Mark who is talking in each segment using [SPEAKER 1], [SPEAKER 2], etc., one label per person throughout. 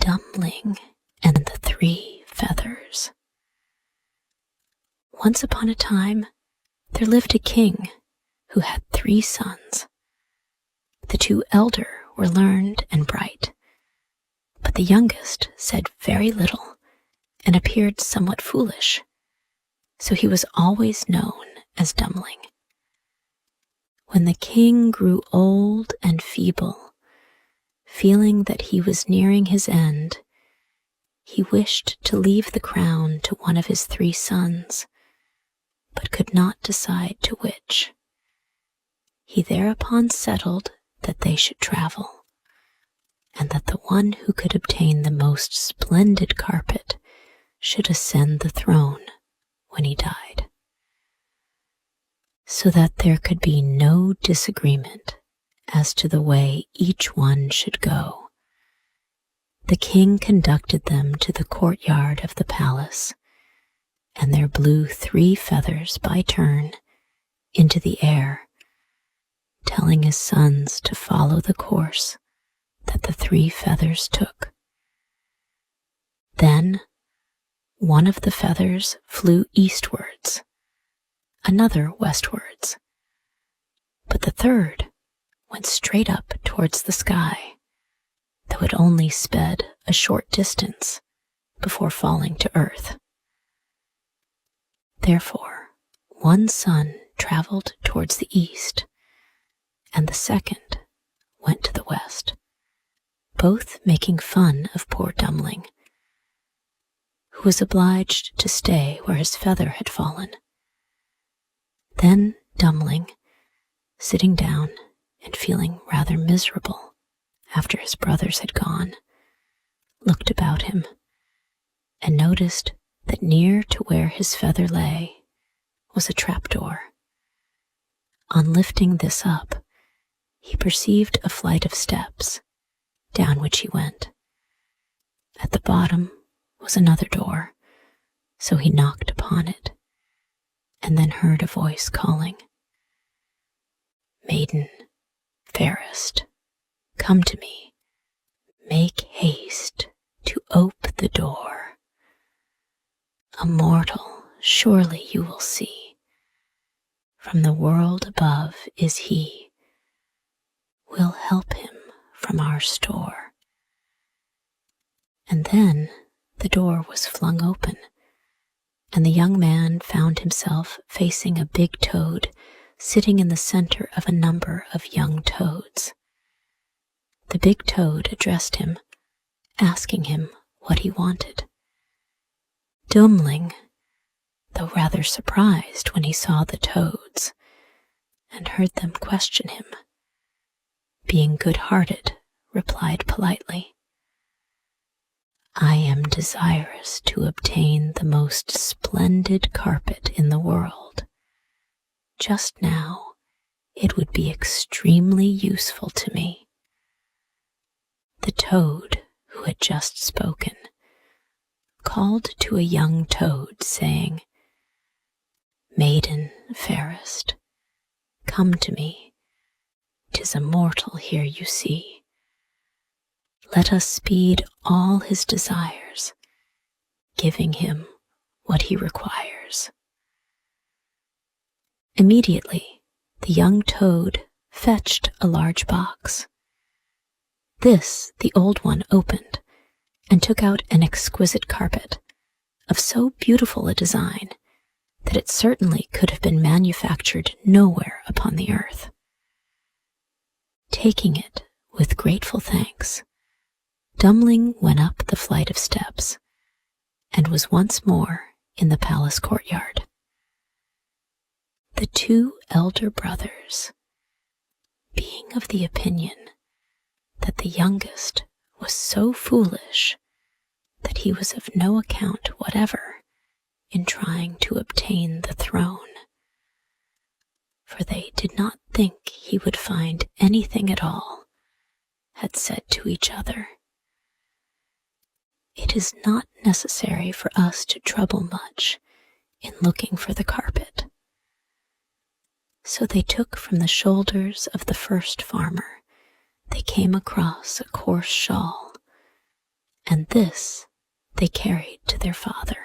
[SPEAKER 1] Dumpling and the Three Feathers. Once upon a time, there lived a king who had 3 sons. The 2 elder were learned and bright, but the youngest said very little and appeared somewhat foolish, so he was always known as Dumpling. When the king grew old and feeble, feeling that he was nearing his end, he wished to leave the crown to one of his 3 sons, but could not decide to which. He thereupon settled that they should travel, and that the one who could obtain the most splendid carpet should ascend the throne when he died, so that there could be no disagreement as to the way each one should go. The king conducted them to the courtyard of the palace, and there blew 3 feathers by turn into the air, telling his sons to follow the course that the 3 feathers took. Then one of the feathers flew eastwards, another westwards, but the third went straight up towards the sky, though it only sped a short distance before falling to earth. Therefore, one son traveled towards the east, and the second went to the west, both making fun of poor Dumpling, who was obliged to stay where his feather had fallen. Then Dumpling, sitting down and feeling rather miserable after his brothers had gone, looked about him and noticed that near to where his feather lay was a trapdoor. On lifting this up, he perceived a flight of steps, down which he went. At the bottom was another door, so he knocked upon it, and then heard a voice calling, "Maiden, fairest, come to me, make haste to ope the door. A mortal surely you will see, from the world above is he, we'll help him from our store." And then the door was flung open, and the young man found himself facing a big toad sitting in the center of a number of young toads. The big toad addressed him, asking him what he wanted. Dumpling, though rather surprised when he saw the toads and heard them question him, being good-hearted, replied politely, "I am desirous to obtain the most splendid carpet in the world. Just now, it would be extremely useful to me." The toad, who had just spoken, called to a young toad, saying, "Maiden, fairest, come to me. 'Tis a mortal here you see. Let us speed all his desires, giving him what he requires." Immediately, the young toad fetched a large box. This the old one opened, and took out an exquisite carpet, of so beautiful a design that it certainly could have been manufactured nowhere upon the earth. Taking it with grateful thanks, Dumpling went up the flight of steps, and was once more in the palace courtyard. The 2 elder brothers, being of the opinion that the youngest was so foolish that he was of no account whatever in trying to obtain the throne, for they did not think he would find anything at all, had said to each other, "It is not necessary for us to trouble much in looking for the carpet." So they took from the shoulders of the first farmer, they came across a coarse shawl, and this they carried to their father.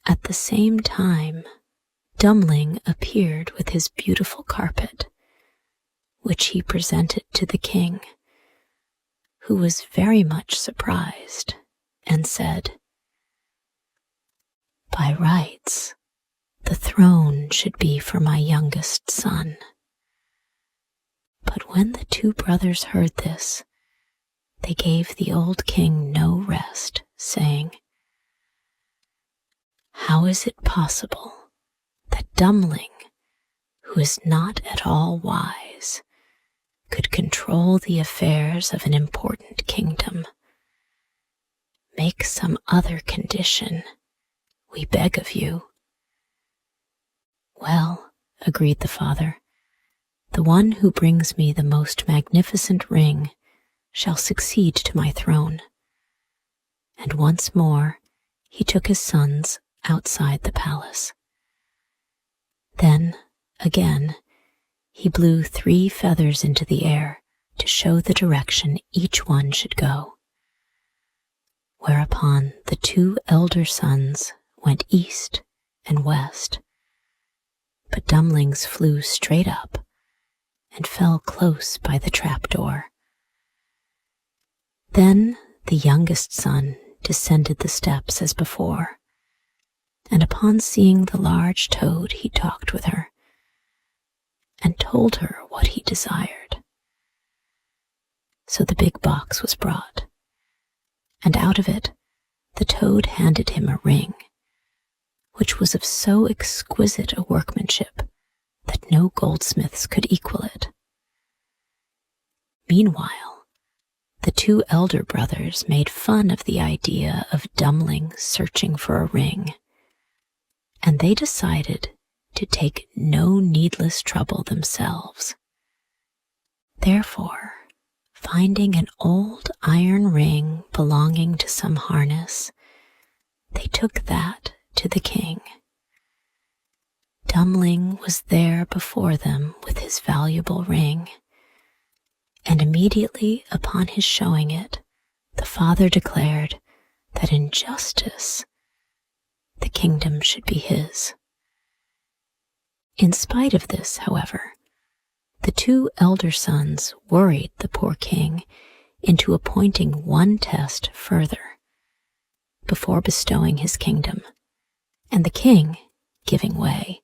[SPEAKER 1] At the same time, Dummling appeared with his beautiful carpet, which he presented to the king, who was very much surprised and said, "By rights, the throne should be for my youngest son." But when the two brothers heard this, they gave the old king no rest, saying, "How is it possible that Dummling, who is not at all wise, could control the affairs of an important kingdom? Make some other condition, we beg of you." "Well," agreed the father, "the one who brings me the most magnificent ring shall succeed to my throne." And once more he took his sons outside the palace. Then, again, he blew 3 feathers into the air to show the direction each one should go. Whereupon the 2 elder sons went east and west, but Dumblings flew straight up and fell close by the trapdoor. Then the youngest son descended the steps as before, and upon seeing the large toad he talked with her, and told her what he desired. So the big box was brought, and out of it the toad handed him a ring, which was of so exquisite a workmanship that no goldsmiths could equal it. Meanwhile, the 2 elder brothers made fun of the idea of Dummling searching for a ring, and they decided to take no needless trouble themselves. Therefore, finding an old iron ring belonging to some harness, they took that to the king. Dummling was there before them with his valuable ring, and immediately upon his showing it, the father declared that in justice the kingdom should be his. In spite of this, however, the 2 elder sons worried the poor king into appointing one test further before bestowing his kingdom, and the king, giving way,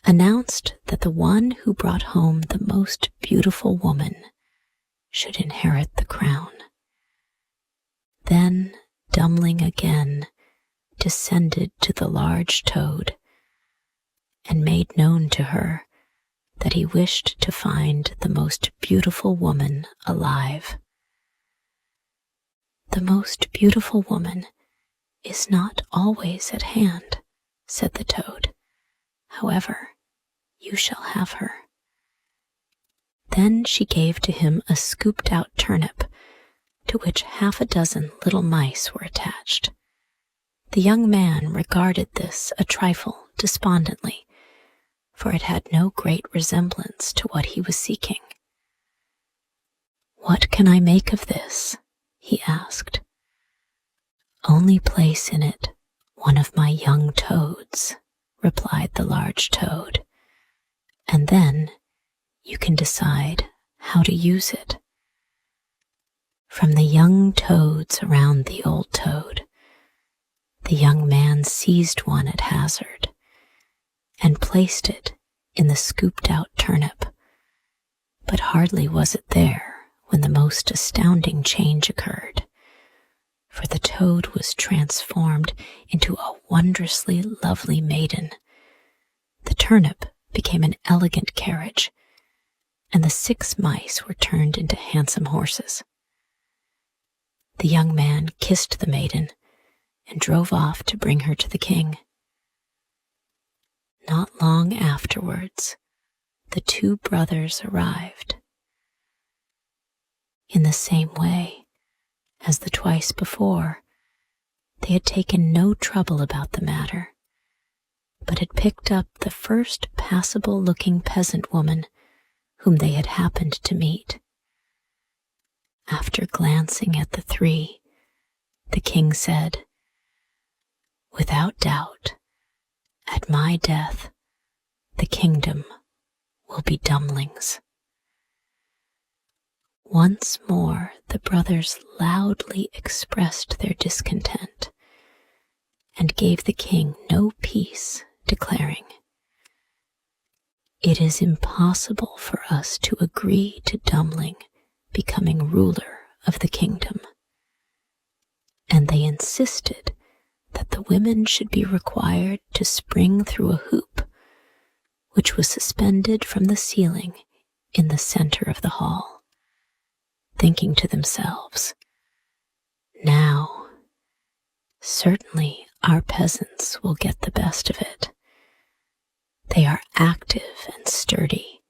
[SPEAKER 1] announced that the one who brought home the most beautiful woman should inherit the crown. Then Dummling again descended to the large toad and made known to her that he wished to find the most beautiful woman alive. "The most beautiful woman is not always at hand," said the toad. "However, you shall have her." Then she gave to him a scooped-out turnip, to which 6 little mice were attached. The young man regarded this a trifle despondently, for it had no great resemblance to what he was seeking. "What can I make of this?" he asked. "Only place in it one of my young toads," replied the large toad, "and then you can decide how to use it." From the young toads around the old toad, the young man seized one at hazard and placed it in the scooped-out turnip. But hardly was it there when the most astounding change occurred, for the toad was transformed into a wondrously lovely maiden. The turnip became an elegant carriage, and the 6 mice were turned into handsome horses. The young man kissed the maiden and drove off to bring her to the king. Not long afterwards, the 2 brothers arrived. In the same way as the twice before, they had taken no trouble about the matter, but had picked up the first passable-looking peasant woman whom they had happened to meet. After glancing at the three, the king said, "Without doubt, at my death, the kingdom will be dumplings." Once more the brothers loudly expressed their discontent and gave the king no peace, declaring, "It is impossible for us to agree to Dumpling becoming ruler of the kingdom." And they insisted that the women should be required to spring through a hoop, which was suspended from the ceiling in the center of the hall, thinking to themselves, "Now, certainly our peasants will get the best of it. They are active and sturdy,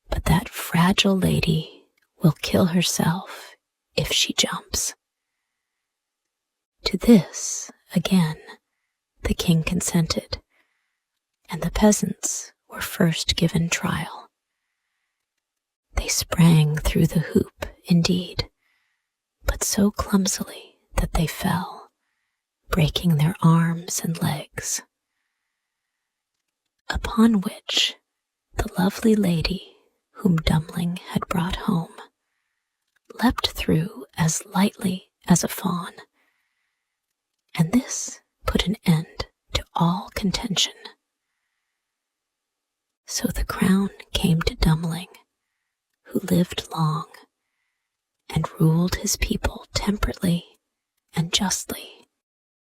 [SPEAKER 1] but that fragile lady will kill herself if she jumps." To this, again, the king consented, and the peasants were first given trial. They sprang through the hoop, indeed, but so clumsily that they fell, breaking their arms and legs. Upon which the lovely lady whom Dumpling had brought home leapt through as lightly as a fawn, and this put an end to all contention. So the crown came to Dumpling, who lived long and ruled his people temperately and justly.